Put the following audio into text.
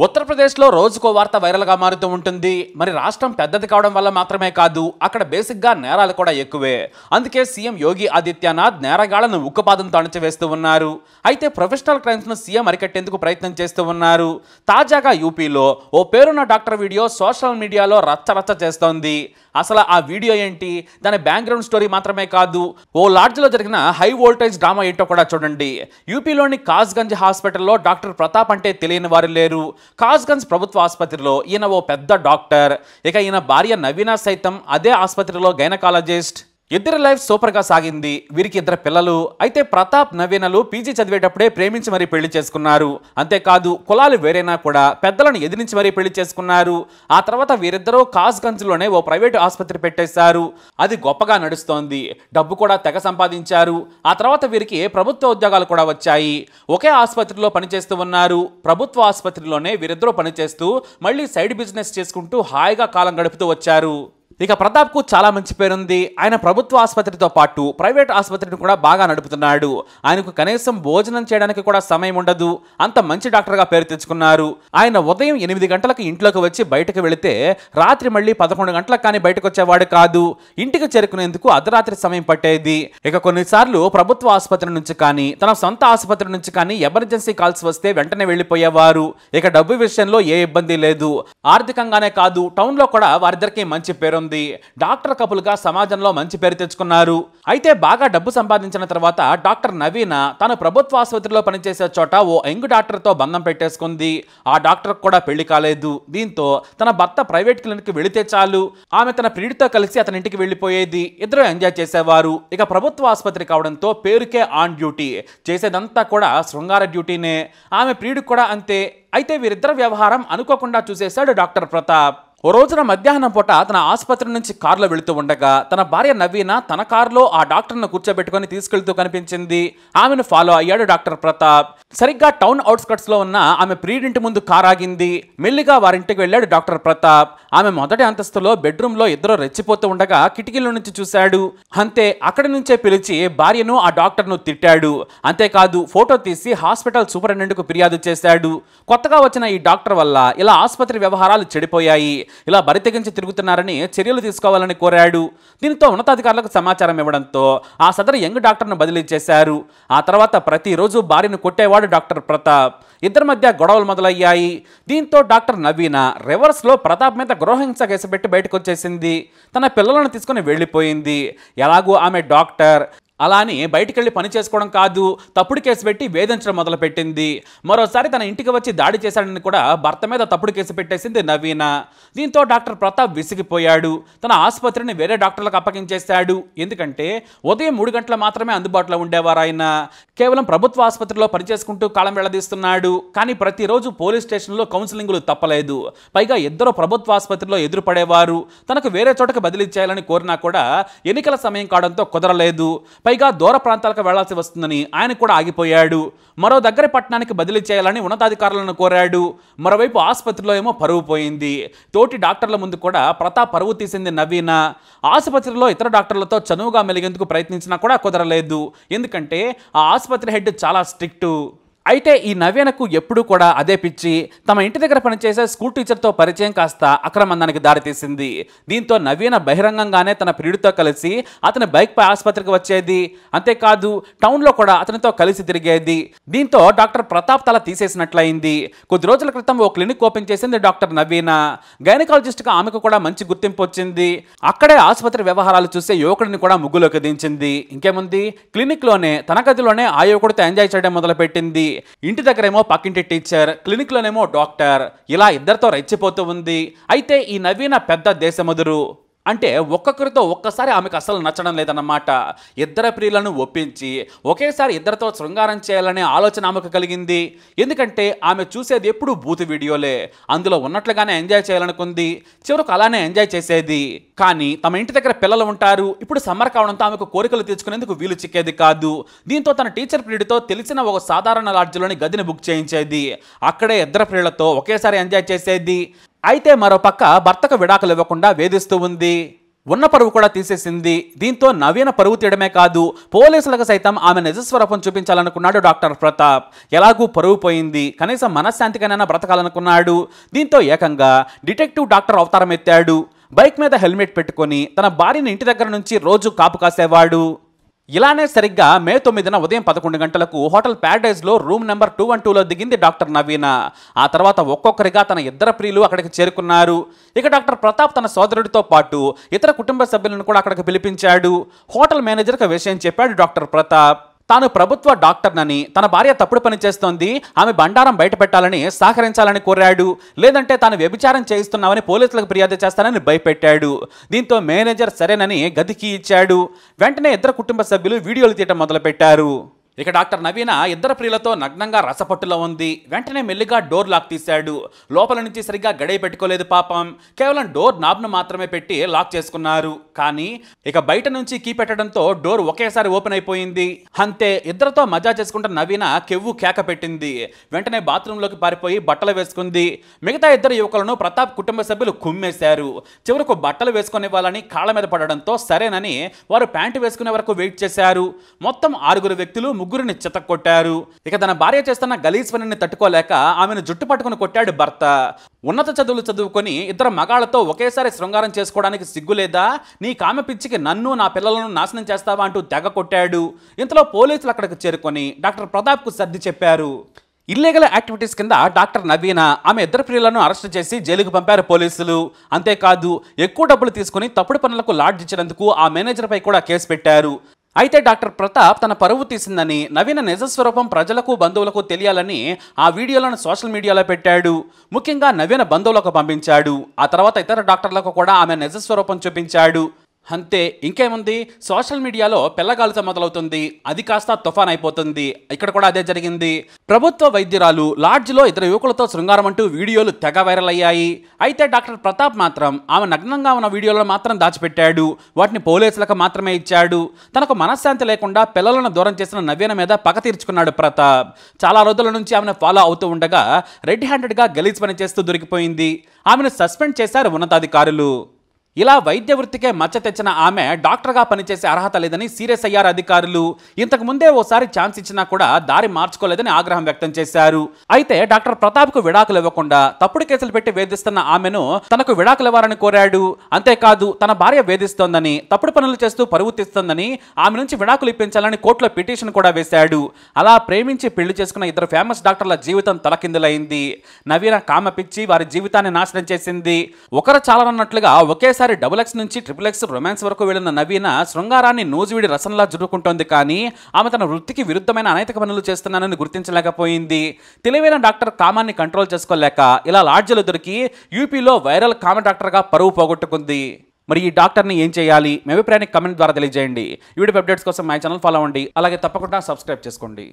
ఉత్తరప్రదేశ్లో రోజుకో వార్త వైరల్గా మారుతూ ఉంటుంది. మరి రాష్ట్రం పెద్దది కావడం వల్ల మాత్రమే కాదు, అక్కడ బేసిక్గా నేరాలు కూడా ఎక్కువే. అందుకే సీఎం యోగి ఆదిత్యనాథ్ నేరగాళ్లను ఉక్కుపాదంతో అణచివేస్తూ ఉన్నారు. అయితే ప్రొఫెషనల్ క్రైమ్స్ను సీఎం అరికట్టేందుకు ప్రయత్నం చేస్తూ ఉన్నారు. తాజాగా యూపీలో ఓ పేరున్న డాక్టర్ వీడియో సోషల్ మీడియాలో రచ్చరచ్చ చేస్తోంది. అసలు ఆ వీడియో ఏంటి, దాని బ్యాక్గ్రౌండ్ స్టోరీ మాత్రమే కాదు, ఓ లాడ్జ్లో జరిగిన హై వోల్టేజ్ డ్రామా ఏంటో కూడా చూడండి. యూపీలోని కాస్గంజ్ హాస్పిటల్లో డాక్టర్ ప్రతాప్ అంటే తెలియని వారు లేరు. కాస్గంజ్ ప్రభుత్వ ఆసుపత్రిలో ఈయన ఓ పెద్ద డాక్టర్. ఇక ఈయన భార్య నవీనా సైతం అదే ఆసుపత్రిలో గైనకాలజిస్ట్. ఇద్దరి లైఫ్ సూపర్గా సాగింది. వీరికి ఇద్దరు పిల్లలు. అయితే ప్రతాప్ నవీనలు పీజీ చదివేటప్పుడే ప్రేమించి మరీ పెళ్లి చేసుకున్నారు. అంతేకాదు కులాలు వేరైనా కూడా పెద్దలను ఎదిరించి మరీ పెళ్లి చేసుకున్నారు. ఆ తర్వాత వీరిద్దరూ కాస్గంజ్లోనే ఓ ప్రైవేటు ఆసుపత్రి పెట్టేశారు. అది గొప్పగా నడుస్తోంది. డబ్బు కూడా తెగ సంపాదించారు. ఆ తర్వాత వీరికి ప్రభుత్వ ఉద్యోగాలు కూడా వచ్చాయి. ఒకే ఆసుపత్రిలో పనిచేస్తూ ఉన్నారు. ప్రభుత్వ ఆసుపత్రిలోనే వీరిద్దరూ పనిచేస్తూ మళ్ళీ సైడ్ బిజినెస్ చేసుకుంటూ హాయిగా కాలం గడుపుతూ వచ్చారు. ఇక ప్రతాప్కు చాలా మంచి పేరుంది. ఆయన ప్రభుత్వ ఆసుపత్రితో పాటు ప్రైవేట్ ఆసుపత్రిని కూడా బాగా నడుపుతున్నాడు. ఆయనకు కనీసం భోజనం చేయడానికి కూడా సమయం ఉండదు. అంత మంచి డాక్టర్గా పేరు తెచ్చుకున్నారు. ఆయన ఉదయం 8 గంటలకు ఇంట్లోకి వచ్చి బయటకు వెళితే రాత్రి మళ్ళీ 11 గంటలకు కానీ బయటకు వచ్చేవాడు కాదు. ఇంటికి చేరుకునేందుకు అర్ధరాత్రి సమయం పట్టేది. ఇక కొన్నిసార్లు ప్రభుత్వ ఆసుపత్రి నుంచి కానీ తన సొంత ఆసుపత్రి నుంచి కానీ ఎమర్జెన్సీ కాల్స్ వస్తే వెంటనే వెళ్లిపోయేవారు. ఇక డబ్బు విషయంలో ఏ ఇబ్బంది లేదు. ఆర్థికంగానే కాదు, టౌన్లో కూడా వారిద్దరికి మంచి పేరు. డాక్టర్ కపుల్గా సమాజంలో మంచి పేరు తెచ్చుకున్నారు. అయితే బాగా డబ్బు సంపాదించిన తర్వాత డాక్టర్ నవీన తను ప్రభుత్వ ఆసుపత్రిలో పనిచేసే చోట ఓ యంగ్ డాక్టర్తో బంధం పెట్టేసుకుంది. ఆ డాక్టర్ కూడా పెళ్లి కాలేదు. దీంతో తన భర్త ప్రైవేట్ క్లినిక్ వెళితే చాలు, ఆమె తన ప్రియుడితో కలిసి అతని ఇంటికి వెళ్లిపోయేది. ఇద్దరు ఎంజాయ్ చేసేవారు. ఇక ప్రభుత్వ ఆసుపత్రి కావడంతో పేరుకే ఆన్ డ్యూటీ, చేసేదంతా కూడా శృంగార డ్యూటీనే. ఆమె ప్రియుడికి కూడా అంతే. అయితే వీరిద్దరి వ్యవహారం అనుకోకుండా చూసేశాడు డాక్టర్ ప్రతాప్. ఓ రోజున మధ్యాహ్నం పూట తన ఆసుపత్రి నుంచి కారులో వెళుతూ ఉండగా తన భార్య నవీన తన కారులో ఆ డాక్టర్ను కూర్చోబెట్టుకుని తీసుకెళ్తూ కనిపించింది. ఆమెను ఫాలో అయ్యాడు డాక్టర్ ప్రతాప్. సరిగ్గా టౌన్ అవుట్స్కట్స్ లో ఉన్న ఆమె ప్రియుడింటి ముందు కారు ఆగింది. మెల్లిగా వారింటికి వెళ్ళాడు డాక్టర్ ప్రతాప్. ఆమె మొదటి అంతస్తులో బెడ్రూమ్ లో ఇద్దరు రెచ్చిపోతూ ఉండగా కిటికీల నుంచి చూశాడు. అంతే, అక్కడి నుంచే పిలిచి భార్యను ఆ డాక్టర్ను తిట్టాడు. అంతేకాదు ఫోటో తీసి హాస్పిటల్ సూపరింటెండెంట్కు ఫిర్యాదు చేశాడు. కొత్తగా వచ్చిన ఈ డాక్టర్ వల్ల ఇలా ఆసుపత్రి వ్యవహారాలు చెడిపోయాయి, ఇలా బరితెగించి తిరుగుతున్నారని చర్యలు తీసుకోవాలని కోరాడు. దీంతో ఉన్నతాధికారులకు సమాచారం ఇవ్వడంతో ఆ సదరు యంగ్ డాక్టర్ను బదిలీ చేశారు. ఆ తర్వాత ప్రతిరోజు భార్యను కొట్టేవాడు డాక్టర్ ప్రతాప్. ఇద్దరి మధ్య గొడవలు మొదలయ్యాయి. దీంతో డాక్టర్ నవీన రివర్స్లో ప్రతాప్ మీద గృహహింస కేసు పెట్టి బయటకు వచ్చేసింది. తన పిల్లలను తీసుకుని వెళ్ళిపోయింది. ఎలాగూ ఆమె డాక్టర్, అలా అని బయటికెళ్ళి పని చేసుకోవడం కాదు, తప్పుడు కేసు పెట్టి వేధించడం మొదలుపెట్టింది. మరోసారి తన ఇంటికి వచ్చి దాడి చేశాడని కూడా భర్త మీద తప్పుడు కేసు పెట్టేసింది నవీన. దీంతో డాక్టర్ ప్రతాప్ విసిగిపోయాడు. తన ఆసుపత్రిని వేరే డాక్టర్లకు అప్పగించేశాడు. ఎందుకంటే ఉదయం 3 గంటలు మాత్రమే అందుబాటులో ఉండేవారు ఆయన. కేవలం ప్రభుత్వ ఆసుపత్రిలో పనిచేసుకుంటూ కాలం వెళ్లదీస్తున్నాడు. కానీ ప్రతిరోజు పోలీస్ స్టేషన్లో కౌన్సిలింగ్లు తప్పలేదు. పైగా ఇద్దరు ప్రభుత్వ ఆసుపత్రిలో ఎదురుపడేవారు. తనకు వేరే చోటకు బదిలీ చేయాలని కోరినా కూడా ఎన్నికల సమయం కావడంతో కుదరలేదు. పైగా దూర ప్రాంతాలకు వెళ్లాల్సి వస్తుందని ఆయన కూడా ఆగిపోయాడు. మరో దగ్గర పట్టణానికి బదిలీ చేయాలని ఉన్నతాధికారులను కోరాడు. మరోవైపు ఆసుపత్రిలో ఏమో పరువు పోయింది. తోటి డాక్టర్ల ముందు కూడా ప్రతాప్ పరువు తీసింది నవీన. ఆసుపత్రిలో ఇతర డాక్టర్లతో చనువుగా మెలిగేందుకు ప్రయత్నించినా కూడా కుదరలేదు. ఎందుకంటే ఆ ఆసుపత్రి హెడ్ చాలా స్ట్రిక్టు. అయితే ఈ నవీనకు ఎప్పుడూ కూడా అదే పిచ్చి. తమ ఇంటి దగ్గర పనిచేసే స్కూల్ టీచర్తో పరిచయం కాస్త అక్రమందానికి దారితీసింది. దీంతో నవీన బహిరంగంగానే తన ప్రియుడితో కలిసి అతని బైక్పై ఆసుపత్రికి వచ్చేది. అంతేకాదు టౌన్లో కూడా అతనితో కలిసి తిరిగేది. దీంతో డాక్టర్ ప్రతాప్ తల తీసేసినట్లయింది. కొద్ది రోజుల క్రితం ఓ క్లినిక్ ఓపెన్ చేసింది డాక్టర్ నవీన. గైనకాలజిస్ట్గా ఆమెకు కూడా మంచి గుర్తింపు వచ్చింది. అక్కడే ఆసుపత్రి వ్యవహారాలు చూసే యువకుడిని కూడా ముగ్గులోకి దించింది. ఇంకేముంది, క్లినిక్లోనే తన గదిలోనే ఆ యువకుడితో ఎంజాయ్ చేయడం మొదలుపెట్టింది. ఇంటి దగ్గరేమో పక్కింటి టీచర్, క్లినిక్లోనేమో డాక్టర్, ఇలా ఇద్దరితో రెచ్చిపోతూ ఉంది. అయితే ఈ నవీన పెద్ద దేశముదురు. అంటే ఒక్కొక్కరితో ఒక్కసారి ఆమెకు అసలు నచ్చడం లేదన్నమాట. ఇద్దరు ప్రియులను ఒప్పించి ఒకేసారి ఇద్దరితో శృంగారం చేయాలనే ఆలోచన ఆమెకు కలిగింది. ఎందుకంటే ఆమె చూసేది ఎప్పుడు బూతు వీడియోలే. అందులో ఉన్నట్లుగానే ఎంజాయ్ చేయాలనుకుంది. చివరకు అలానే ఎంజాయ్ చేసేది. కానీ తమ ఇంటి దగ్గర పిల్లలు ఉంటారు. ఇప్పుడు సమ్మర్ కావడంతో ఆమెకు కోరికలు తీర్చుకునేందుకు వీలు చిక్కేది కాదు. దీంతో తన టీచర్ ప్రియుడితో తెలిసిన ఒక సాధారణ లాడ్జ్లోని గదిని బుక్ చేయించేది. అక్కడే ఇద్దరు ప్రియులతో ఒకేసారి ఎంజాయ్ చేసేది. అయితే మరో పక్క భర్తకు విడాకులు ఇవ్వకుండా వేధిస్తూ ఉంది. ఉన్న పరువు కూడా తీసేసింది. దీంతో నవీన పరువు తీయడమే కాదు, పోలీసులకు సైతం ఆమె నిజస్వరూపం చూపించాలనుకున్నాడు డాక్టర్ ప్రతాప్. ఎలాగూ పరువు పోయింది, కనీసం మనశ్శాంతికైనా బ్రతకాలనుకున్నాడు. దీంతో ఏకంగా డిటెక్టివ్ డాక్టర్ అవతారం ఎత్తాడు. బైక్ మీద హెల్మెట్ పెట్టుకొని తన భార్యని ఇంటి దగ్గర నుంచి రోజు కాపు కాసేవాడు. ఇలానే సరిగ్గా మే 9న ఉదయం 11 గంటలకు హోటల్ ప్యారడైజ్లో రూమ్ నెంబర్ 212లో దిగింది డాక్టర్ నవీన. ఆ తర్వాత ఒక్కొక్కరిగా తన ఇద్దరు ప్రియులు అక్కడికి చేరుకున్నారు. ఇక డాక్టర్ ప్రతాప్ తన సోదరుడితో పాటు ఇతర కుటుంబ సభ్యులను కూడా అక్కడికి పిలిపించాడు. హోటల్ మేనేజర్కి విషయం చెప్పాడు డాక్టర్ ప్రతాప్. తాను ప్రభుత్వ డాక్టర్నని, తన భార్య తప్పుడు పని చేస్తోంది, ఆమె బండారం బయట పెట్టాలని, సహకరించాలని కోరాడు. లేదంటే తాను వ్యభిచారం చేయిస్తున్నామని పోలీసులకు ఫిర్యాదు చేస్తానని భయపెట్టాడు. దీంతో మేనేజర్ సరేనని గదికి ఇచ్చాడు. వెంటనే ఇద్దరు కుటుంబ సభ్యులు వీడియోలు తీయడం మొదలుపెట్టారు. ఇక డాక్టర్ నవీన ఇద్దరు ప్రియులతో నగ్నంగా రసపట్టులో ఉంది. వెంటనే మెల్లిగా డోర్ లాక్ తీశాడు. లోపల నుంచి సరిగ్గా గడియ పెట్టుకోలేదు పాపం. కేవలం డోర్ నాబ్ను మాత్రమే పెట్టి లాక్ చేసుకున్నారు. కానీ ఇక బయట నుంచి కీ పెట్టడంతో డోర్ ఒకేసారి ఓపెన్ అయిపోయింది. అంతే, ఇద్దరితో మజా చేసుకుంటున్న నవీన కెవ్వు కేక పెట్టింది. వెంటనే బాత్రూంలోకి పారిపోయి బట్టలు వేసుకుంది. మిగతా ఇద్దరు యువకులను ప్రతాప్ కుటుంబ సభ్యులు కుమ్మేశారు. చివరకు బట్టలు వేసుకునివ్వాలని కాళ్ళ మీద పడడంతో సరేనని వారు ప్యాంటు వేసుకునే వరకు వెయిట్ చేశారు. మొత్తం 6 వ్యక్తులు ముగ్గురిని చితక్కొట్టారు. ఇక తన భార్య చేస్తున్న గలీజ్ పనిని తట్టుకోలేక ఆమెను జుట్టు పట్టుకుని కొట్టాడు భర్త. ఉన్నత చదువులు చదువుకొని ఇద్దరు మగాళ్లతో ఒకేసారి శృంగారం చేసుకోవడానికి సిగ్గులేదా? నీ కామె పిచ్చికి నన్ను, నా పిల్లలను నాశనం చేస్తావా అంటూ తెగ కొట్టాడు. ఇంతలో పోలీసులు అక్కడికి చేరుకొని డాక్టర్ ప్రతాప్కు సర్ది చెప్పారు. ఇల్లీగల్ యాక్టివిటీస్ కింద డాక్టర్ నవీన, ఆమె ఇద్దరు ప్రియులను అరెస్టు చేసి జైలుకు పంపారు పోలీసులు. అంతేకాదు, ఎక్కువ డబ్బులు తీసుకుని తప్పుడు పనులకు లాడ్జ్ ఇచ్చినందుకు ఆ మేనేజర్పై కూడా కేసు పెట్టారు. అయితే డాక్టర్ ప్రతాప్ తన పరువు తీసిందని, నవీన నిజస్వరూపం ప్రజలకు బంధువులకు తెలియాలని ఆ వీడియోలను సోషల్ మీడియాలో పెట్టాడు. ముఖ్యంగా నవీన బంధువులకు పంపించాడు. ఆ తర్వాత ఇతర డాక్టర్లకు కూడా ఆమె నిజస్వరూపం చూపించాడు. అంతే, ఇంకేముంది, సోషల్ మీడియాలో పిల్లగాలితో మొదలవుతుంది, అది కాస్త తుఫాన్ అయిపోతుంది. ఇక్కడ కూడా అదే జరిగింది. ప్రభుత్వ వైద్యురాలు లాడ్జ్లో ఇద్దరు యువకులతో శృంగారం అంటూ వీడియోలు తెగ వైరల్ అయ్యాయి. అయితే డాక్టర్ ప్రతాప్ మాత్రం ఆమె నగ్నంగా ఉన్న వీడియోలను మాత్రం దాచిపెట్టాడు. వాటిని పోలీసులకు మాత్రమే ఇచ్చాడు. తనకు మనశ్శాంతి లేకుండా పిల్లలను దూరం చేసిన నవీన మీద పగ తీర్చుకున్నాడు ప్రతాప్. చాలా రోజుల నుంచి ఆమెను ఫాలో అవుతూ ఉండగా రెడ్ హ్యాండెడ్గా గలీజ్ పని చేస్తూ దొరికిపోయింది. ఆమెను సస్పెండ్ చేశారు ఉన్నతాధికారులు. ఇలా వైద్య వృత్తికే మచ్చ తెచ్చిన ఆమె డాక్టర్గా పనిచేసే అర్హత లేదని సీరియస్ అయ్యారు అధికారులు. ఇంతకు ముందే ఓసారి ఛాన్స్ ఇచ్చినా కూడా దారి మార్చుకోలేదని ఆగ్రహం వ్యక్తం చేశారు. అయితే డాక్టర్ ప్రతాప్కు విడాకులు ఇవ్వకుండా తప్పుడు కేసులు పెట్టి వేధిస్తున్న ఆమెను తనకు విడాకులు ఇవ్వాలని కోరాడు. అంతేకాదు, తన భార్య వేధిస్తోందని, తప్పుడు పనులు చేస్తూ పరువు తీస్తోందని, ఆమె నుంచి విడాకులు ఇప్పించాలని కోర్టులో పిటిషన్ కూడా వేశాడు. అలా ప్రేమించి పెళ్లి చేసుకున్న ఇద్దరు ఫేమస్ డాక్టర్ల జీవితం తలకిందులైంది. నవీన కామ పిచ్చి వారి జీవితాన్ని నాశనం చేసింది. ఒకరు చాలనన్నట్లుగా ఒకేసారి XX నుంచి XXX రొమాన్స్ వరకు వెళ్లిన నవీన శృంగారాన్ని నూజివీడి రసంలా జురుకుంటోంది. కానీ ఆమె తన వృత్తికి విరుద్ధమైన అనైతిక పనులు చేస్తున్నానని గుర్తించలేకపోయింది. తెలివైన డాక్టర్ కామాన్ని కంట్రోల్ చేసుకోలేక ఇలా లాడ్జీలు దొరికి యూపీలో వైరల్ కామ డాక్టర్గా పరువు పోగొట్టుకుంది. మరి ఈ డాక్టర్ని ఏం చేయాలి? మీ అభిప్రాయాన్ని కమెంట్ ద్వారా తెలియజేయండి. ఈ వీడియో అప్డేట్స్ కోసం మా ఛానల్ ఫాలో అవ్వండి. అలాగే తప్పకుండా సబ్స్క్రైబ్ చేసుకోండి.